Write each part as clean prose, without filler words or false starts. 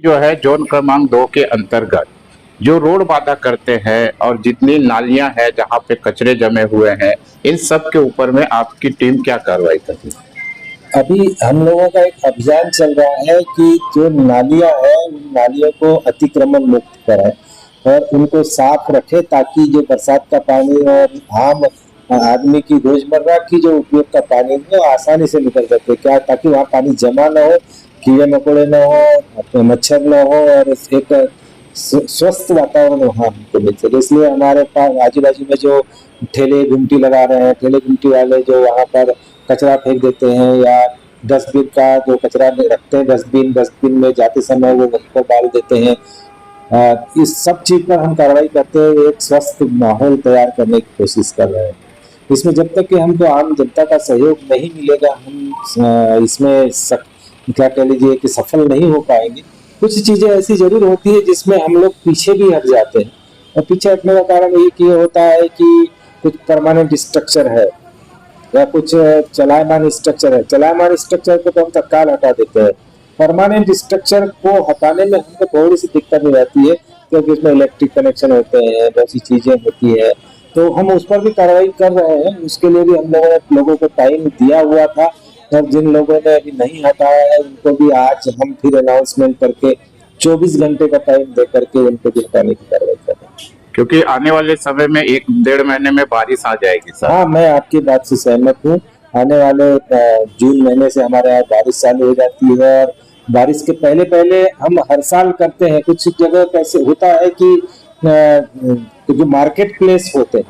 जो है जोन क्रमांक 2 के अंतर्गत जो रोड वादा करते हैं और जितनी नालियां हैं जहां पे कचरे जमे हुए हैं, इन सब के ऊपर में आपकी टीम क्या कार्रवाई कर रही है? अभी हम लोगों का एक अभियान चल रहा है कि जो नालियां हैं उन नालियों को अतिक्रमण मुक्त कराएं और उनको साफ रखें ताकि जो बरसात का पानी और आम आदमी की रोजमर्रा की जो उपयोग का पानी है वो आसानी से निकल सके, क्या ताकि वहाँ पानी जमा ना हो, कीड़े मकोड़े ना हो, मच्छर ना हो और एक स्वस्थ वातावरण वहाँ हमको मिल सके। इसलिए हमारे पास आजू बाजू में जो ठेले गुमटी लगा रहे हैं, ठेले गुमटी वाले जो वहाँ पर कचरा फेंक देते हैं या डस्टबिन का जो कचरा रखते हैं, डस्टबिन में जाते समय वो वहीं पर डाल देते हैं। इस सब चीज पर हम कार्रवाई करते हुए एक स्वस्थ माहौल तैयार करने की कोशिश कर रहे हैं। इसमें जब तक कि हमको आम जनता का सहयोग नहीं मिलेगा हम इसमें क्या कह लीजिए कि सफल नहीं हो पाएंगे। कुछ चीजें ऐसी जरूर होती है जिसमें हम लोग पीछे भी हट जाते हैं और पीछे हटने का कारण ये होता है कि कुछ परमानेंट स्ट्रक्चर है या कुछ चलायमान स्ट्रक्चर है। चलायमान स्ट्रक्चर को तो हम तत्काल हटा देते हैं, परमानेंट स्ट्रक्चर को हटाने में हमको थोड़ी सी दिक्कत हो जाती है क्योंकि उसमें इलेक्ट्रिक कनेक्शन होते हैं, बहुत सी चीजें होती है, तो हम उस पर भी कार्रवाई कर रहे हैं। उसके लिए भी हम लोगों को टाइम दिया हुआ था और जिन लोगों ने अभी नहीं हटाया है उनको भी आज हम फिर अनाउंसमेंट करके 24 घंटे का टाइम दे करके उनको भी हटाने की कार्रवाई कर रहे हैं, क्योंकि आने वाले समय में 1-1.5 महीने में बारिश आ जाएगी सर। हाँ, मैं आपकी बात से सहमत हूँ। आने वाले जून महीने से हमारे यहाँ बारिश चालू हो जाती है और बारिश के पहले पहले हम हर साल करते हैं। कुछ जगह कैसे होता है कि जो मार्केट प्लेस होते हैं,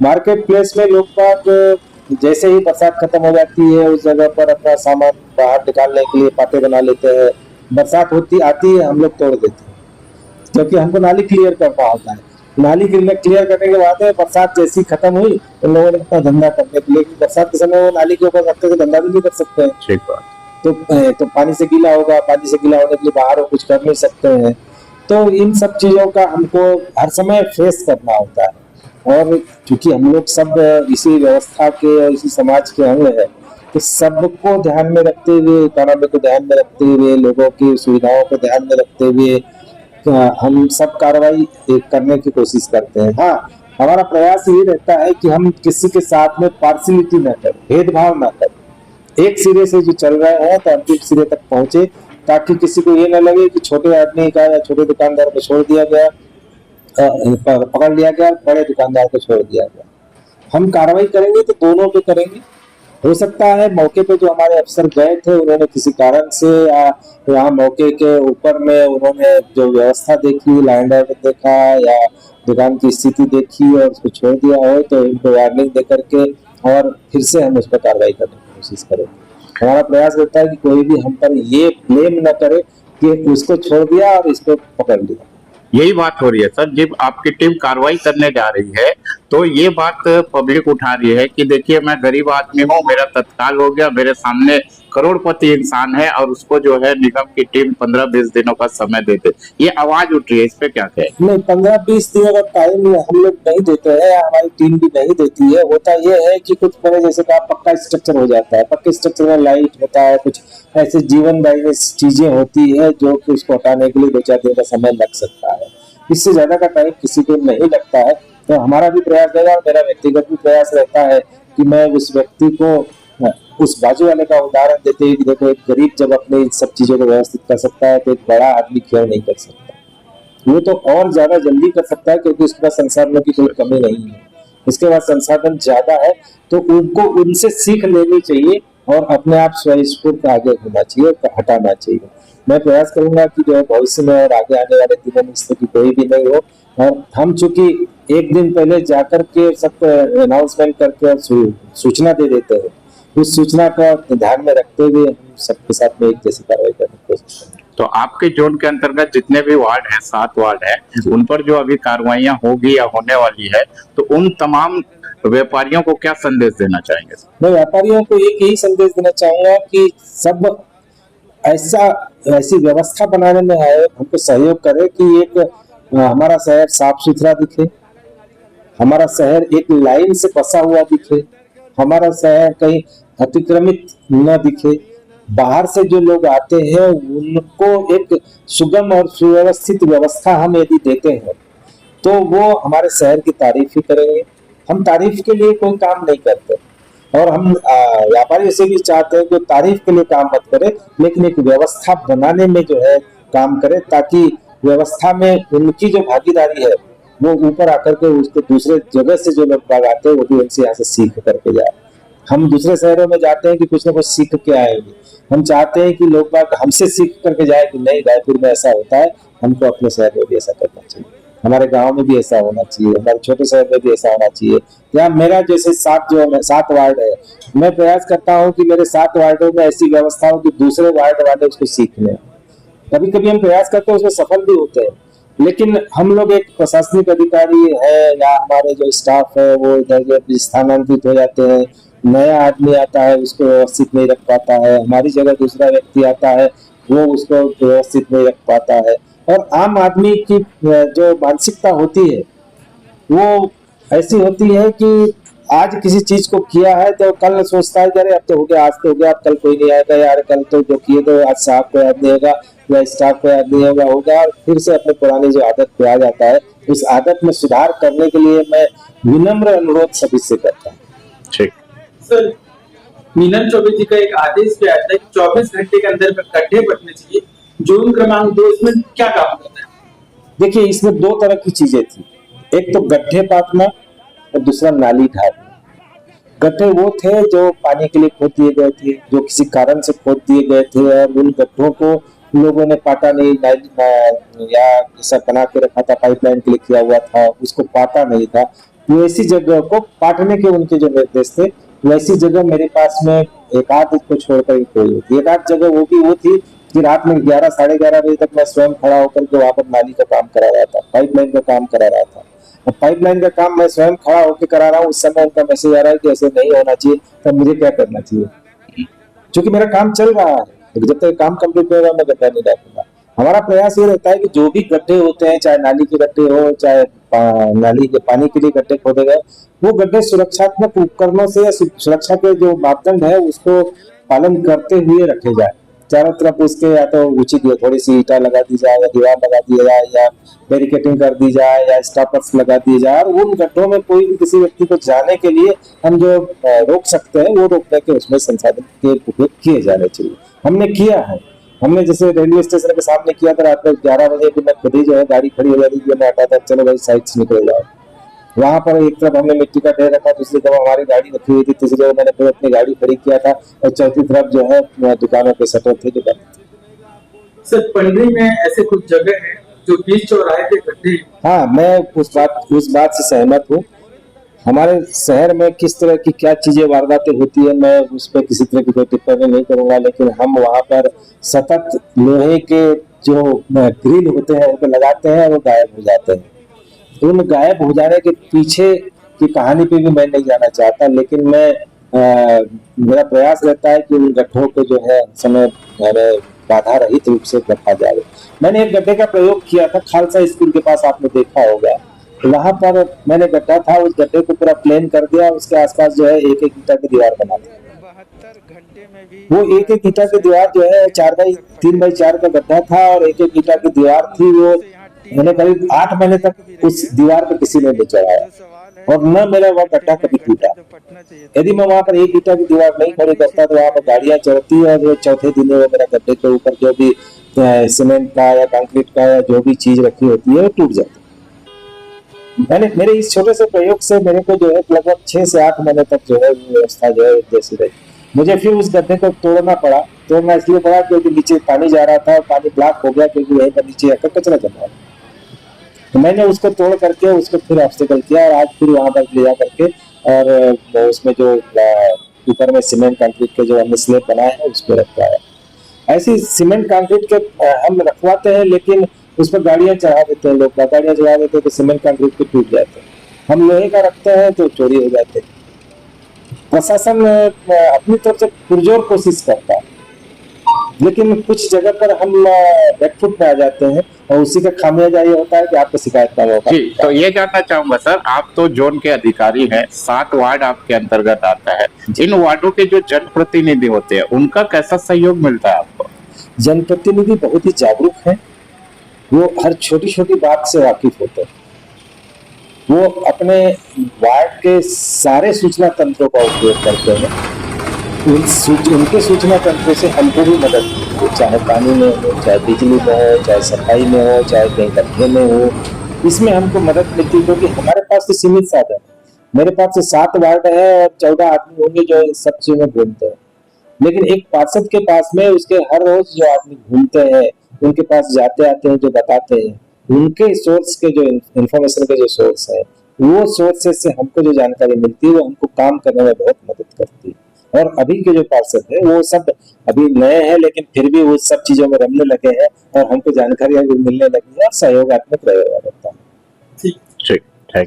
मार्केट प्लेस में लोग बाग जैसे ही बरसात खत्म हो जाती है उस जगह पर अपना सामान बाहर निकालने के लिए पाते बना लेते हैं। बरसात होती आती है हम लोग तोड़ देते हैं क्योंकि हमको नाली क्लियर करना होता है। नाली क्लियर करने के बाद बरसात जैसी खत्म हुई उन लोगों ने अपना धंधा करने के लिए, बरसात के समय वो नाली के ऊपर रखते धंधा भी नहीं कर सकते हैं। ठीक बात। तो पानी से गीला होगा, पानी से गीला होने के लिए बाहर वो कुछ कर नहीं सकते हैं। तो इन सब चीजों का हमको हर समय फेस करना होता है और क्योंकि हम लोग सब इसी व्यवस्था के और इसी समाज के अंग है तो सबको ध्यान में रखते हुए, इकोनॉमी को ध्यान में रखते हुए, लोगों की सुविधाओं को ध्यान में रखते हुए हम सब कार्रवाई करने की कोशिश करते हैं। हाँ, हमारा प्रयास ये रहता है कि हम किसी के साथ में पार्शियलिटी न करें, भेदभाव न करें, एक सिरे से जो चल रहे हैं तो अंतिम सिरे तक पहुंचे ताकि किसी को ये न लगे कि छोटे आदमी का या छोटे दुकानदार को छोड़ दिया गया, पकड़ लिया गया, बड़े दुकानदार को छोड़ दिया गया। हम कार्रवाई करेंगे तो दोनों पे करेंगे। हो सकता है मौके पे जो हमारे अफसर गए थे उन्होंने किसी कारण से या वहाँ मौके के ऊपर में उन्होंने जो व्यवस्था देखी, लैंड ऑर्डर देखा या दुकान की स्थिति देखी और उसको छोड़ दिया हो तो उनको वार्निंग दे करके और फिर से हम उस पर कार्रवाई करने की कोशिश करेंगे। हमारा प्रयास रहता है कि कोई भी हम पर ये ब्लेम न करे कि उसको छोड़ दिया और इसको पकड़ लिया। यही बात हो रही है सर, जब आपकी टीम कार्रवाई करने जा रही है तो ये बात पब्लिक उठा रही है कि देखिए मैं गरीब आदमी हूँ, मेरा तत्काल हो गया, मेरे सामने करोड़पति इंसान है और उसको जो है निगम की टीम 15-20 दिनों का समय देते, ये आवाज उठ रही है, इस पे क्या कहें? नहीं, 15-20 दिनों का टाइम हम लोग नहीं देते हैं, हमारी टीम भी नहीं देती है। होता यह है कि कुछ पहले जैसे कहा पक्का स्ट्रक्चर हो जाता है, पक्के स्ट्रक्चर में लाइट होता है, कुछ ऐसे जीवनदायी चीजें होती है जो कि उसको हटाने के लिए 2-4 दिन का समय लग सकता है। इससे ज्यादा का टाइम किसी को नहीं लगता है। तो हमारा भी प्रयास रहेगा और मेरा व्यक्तिगत भी प्रयास रहता है कि मैं उस व्यक्ति को उस बाजू वाले का उदाहरण देते हुए कि देखो एक गरीब जब अपने इन सब चीजों को व्यवस्थित कर सकता है तो एक बड़ा आदमी क्यों नहीं कर सकता। वो तो और ज्यादा जल्दी कर सकता है क्योंकि उसके पास संसाधनों की कोई कमी नहीं है, उसके पास संसाधन ज्यादा है, तो उनको उनसे सीख लेनी चाहिए और अपने आप स्वयंस्फूर्त आगे होना चाहिए, हटाना चाहिए। मैं प्रयास करूंगा कि जो है भविष्य में और आगे आने वाले दिनों में इस तरह की कोई भी नहीं हो और हम चूंकि एक दिन पहले जाकर के सब अनाउंसमेंट करके सूचना दे देते हैं, उस सूचना का ध्यान में रखते हुए हम सबके साथ में एक जैसी कार्रवाई करने की कोशिश करेंगे। तो आपके जोन के अंतर्गत जितने भी वार्ड हैं, 7 वार्ड है, उन पर जो अभी कार्रवाइयां होगी या होने वाली है तो उन तमाम व्यापारियों को क्या संदेश देना चाहेंगे? मैं व्यापारियों को एक यही संदेश देना चाहूंगा कि सब ऐसी व्यवस्था बनाने में आए, हमको सहयोग करे कि एक हमारा शहर साफ सुथरा दिखे, हमारा शहर एक लाइन से बसा हुआ दिखे, हमारा शहर कहीं अतिक्रमित न दिखे, बाहर से जो लोग आते हैं उनको एक सुगम और सुव्यवस्थित व्यवस्था हम यदि देते हैं तो वो हमारे शहर की तारीफ ही करेंगे। हम तारीफ के लिए कोई काम नहीं करते और हम व्यापारियों से भी चाहते हैं कि तारीफ के लिए काम मत करें, लेकिन एक व्यवस्था बनाने में जो है काम करें, ताकि व्यवस्था में उनकी जो भागीदारी है वो ऊपर आकर के उसके दूसरे जगह से जो लोग बाग आते हैं वो भी उनसे यहाँ से सीख करके जाए। हम दूसरे शहरों में जाते हैं कि कुछ ना कुछ सीख के आएंगे, हम चाहते हैं कि लोग बाग हमसे सीख करके जाए कि नहीं रायपुर में ऐसा होता है, हमको अपने शहर में भी ऐसा करना चाहिए, हमारे गांव में भी ऐसा होना चाहिए, हमारे छोटे शहर में भी ऐसा होना चाहिए। या मेरा जैसे 7 वार्ड है, मैं प्रयास करता हूँ कि मेरे 7 वार्डों में ऐसी व्यवस्था हो कि दूसरे वार्ड वाले उसको सीख लें। कभी कभी हम प्रयास करते हैं, उसमें सफल भी होते हैं, लेकिन हम लोग एक प्रशासनिक अधिकारी है या हमारे जो स्टाफ है वो इधर स्थानांतरित हो जाते हैं, नया आदमी आता है उसको व्यवस्थित नहीं रख पाता है, हमारी जगह दूसरा व्यक्ति आता है वो उसको व्यवस्थित नहीं रख पाता है। और आम आदमी की जो मानसिकता होती है वो ऐसी होती है कि आज किसी चीज को किया है तो कल सोचता है कि अरे अब तो हो गया, आज तो हो गया, अब कल कोई नहीं आएगा यार, कल तो जो किए तो आज साहब को याद नहीं होगा या स्टाफ को याद नहीं होगा और फिर से अपने पुरानी जो आदत पे आ जाता है। उस आदत में सुधार करने के लिए मैं विनम्र अनुरोध सभी से करता हूँ। ठीक सर, मीनन चौबे जी का एक आदेश पे आता है कि 24 घंटे के अंदर गड्ढे पटने चाहिए। जोन क्रमांक 2 इसमें क्या काम करता है? देखिए इसमें 2 तरह की चीजें थी, एक तो गड्ढे पाटना और दूसरा नाली ढालना। गड्ढे वो थे जो पानी के लिए खोद दिए गए थे, जो किसी कारण से खोद दिए गए थे और उन गड्ढों को लोगों ने पाटा नहीं, या ऐसा बना के रखा था, पाइपलाइन के लिए किया हुआ था, उसको पाटा नहीं था। वैसी जगह को पाटने के उनके जो निर्देश थे, वैसी जगह मेरे पास में एक आध को छोड़कर कोई होती, एक आध जगह वो भी वो थी कि रात में 11 साढ़े 11 बजे तक मैं स्वयं खड़ा होकर के वहां पर नाली का काम करा रहा था, पाइपलाइन का काम करा रहा था। और पाइपलाइन का काम मैं स्वयं खड़ा होकर करा रहा हूँ, उस समय उनका मैसेज आ रहा है कि ऐसे नहीं होना चाहिए, तब मुझे क्या करना चाहिए? क्योंकि मेरा काम चल रहा है, जब तक काम कंप्लीट होगा मैं गड्ढा नहीं डालूंगा। हमारा प्रयास ये रहता है कि जो भी गड्ढे होते हैं, चाहे नाली के गड्ढे हो, चाहे नाली के पानी के लिए गड्ढे खोदे गए, वो गड्ढे सुरक्षात्मक उपकरणों से या सुरक्षा के जो मापदंड है उसको पालन करते हुए रखे जाए। चारों तरफ उसके या तो उचित थोड़ी सी ईटा लगा दी जाए या दीवार लगा दी जाए या बैरिकेटिंग कर दी जाए या स्टॉपर्स लगा दिए जाए, और उन गड्ढों में कोई भी किसी व्यक्ति को जाने के लिए हम जो रोक सकते हैं वो रोकने के उसमें संसाधन के उपयोग किए जाने चाहिए। हमने किया है, हमने जैसे रेलवे स्टेशन के सामने किया था, रात में 11 बजे कि मैं खुद ही जो है गाड़ी खड़ी हो जाती थी, मैं हटाता चलो भाई साइड से निकल जाओ। वहां पर एक तरफ हमने मिट्टी का ढेर रखा, दूसरी तरफ हमारी गाड़ी रखी हुई थी, तीसरी जगह मैंने फिर अपनी गाड़ी खड़ी किया था और चौथी तरफ जो है दुकानों के शटर थे जो बंद थे। सर, पंडरी में ऐसे कुछ जगह है जो बीच चौराहे पे गड्ढे। हाँ, मैं उस बात से सहमत हूँ। हमारे शहर में किस तरह की क्या चीजें वारदातें होती है मैं उस पर किसी तरह की कोई टिप्पणी नहीं करूंगा, लेकिन हम वहां पर सतत लोहे के जो ग्रिल होते हैं उनको लगाते हैं और वो गायब हो जाते हैं। उन गायब हो जाने के पीछे की कहानी पे भी मैं नहीं जाना चाहता, लेकिन मेरा प्रयास रहता है कि उन गड्ढों को जो है समय बाधा रहित रूप से रखा जाए। मैंने एक गड्ढे का प्रयोग किया था खालसा स्कूल के पास, आपने देखा होगा, वहां पर मैंने गड्ढा था, उस गड्ढे को पूरा प्लेन कर दिया, उसके आसपास जो है एक एक ईंटा की दीवार बना दी। 72 घंटे में भी वो एक एक ईंटा की दीवार जो है 3x4 का गड्ढा था और एक एक ईंटा की दीवार थी। वो मैंने करीब 8 महीने तक उस दीवार पे किसी ने नहीं चढ़ाया और न मेरा वह गड्ढा कभी टूटा। यदि मैं वहां पर एक ईंटा की दीवार नहीं खड़ी करता तो वहां पर गाड़ियां चढ़ती और वो चौथे दिन वो मेरा गड्ढे के ऊपर जो भी सीमेंट का या कंक्रीट का या जो भी चीज रखी होती है वो टूट जाती। मेरे इस छोटे से प्रयोग से मेरे को जो है लगभग 6 से 8 महीने तक जो है व्यवस्था जो है जैसी रही। मुझे फिर उस गड्ढे को तोड़ना इसलिए पड़ा क्योंकि नीचे पानी जा रहा था, पानी ब्लॉक हो गया क्योंकि वहीं पर नीचे आकर कचरा जमा था। तो मैंने उसको तोड़ करके उसको फिर ऑब्स्टेकल किया और आज फिर वहां पर ले जा करके और उसमें जो ऊपर में सीमेंट कंक्रीट के जो हमने स्लैब बनाए हैं उसको रखा है। ऐसी सीमेंट कंक्रीट के हम रखवाते हैं, लेकिन उस पर गाड़ियां चढ़ा देते हैं, लोग गाड़ियां चढ़ा देते हैं तो सीमेंट कंक्रीट के टूट जाते हैं। हम लोहे का रखते हैं तो चोरी हो जाते हैं। प्रशासन अपनी तरफ से पुरजोर कोशिश करता है, लेकिन कुछ जगह पर हम बैकफुट पे आ जाते हैं और उसी का खामियाजा ये होता है कि आपको शिकायत का मौका जी, मिलता तो है। ये जानना चाहूंगा सर, आप तो जोन के अधिकारी हैं, 7 वार्ड आपके अंतर्गत आता है। इन वार्डों के जो जनप्रतिनिधि होते हैं उनका कैसा सहयोग मिलता है आपको? जनप्रतिनिधि बहुत ही जागरूक हैं, वो हर छोटी छोटी बात से वाकिफ होते हैं। वो अपने वार्ड के सारे सूचना तंत्रों का उपयोग करते हैं। उनके सूचना तंत्र से हमको भी मदद मिलती है, चाहे पानी में हो, चाहे बिजली में हो, चाहे सफाई में हो, चाहे कहीं गड्ढे में हो। इसमें हमको मदद मिलती है क्योंकि हमारे पास तो सीमित साधन है। मेरे पास तो 7 वार्ड है और 14 आदमी होंगे जो इन सब चीजों में घूमते हैं। लेकिन एक पार्षद के पास में उसके हर रोज जो आदमी घूमते हैं, उनके पास जाते आते हैं, जो बताते हैं, उनके सोर्स के जो इंफॉर्मेशन के जो सोर्स है, वो सोर्सेस से हमको जो जानकारी मिलती है वो हमको काम करने में बहुत मदद करती है। और अभी के जो पार्षद है वो सब अभी नए हैं, लेकिन फिर भी वो सब चीजों में रमने लगे हैं और हमको जानकारियां भी मिलने लगी है और सहयोगात्मक रहेगा रहता है। ठीक ठीक।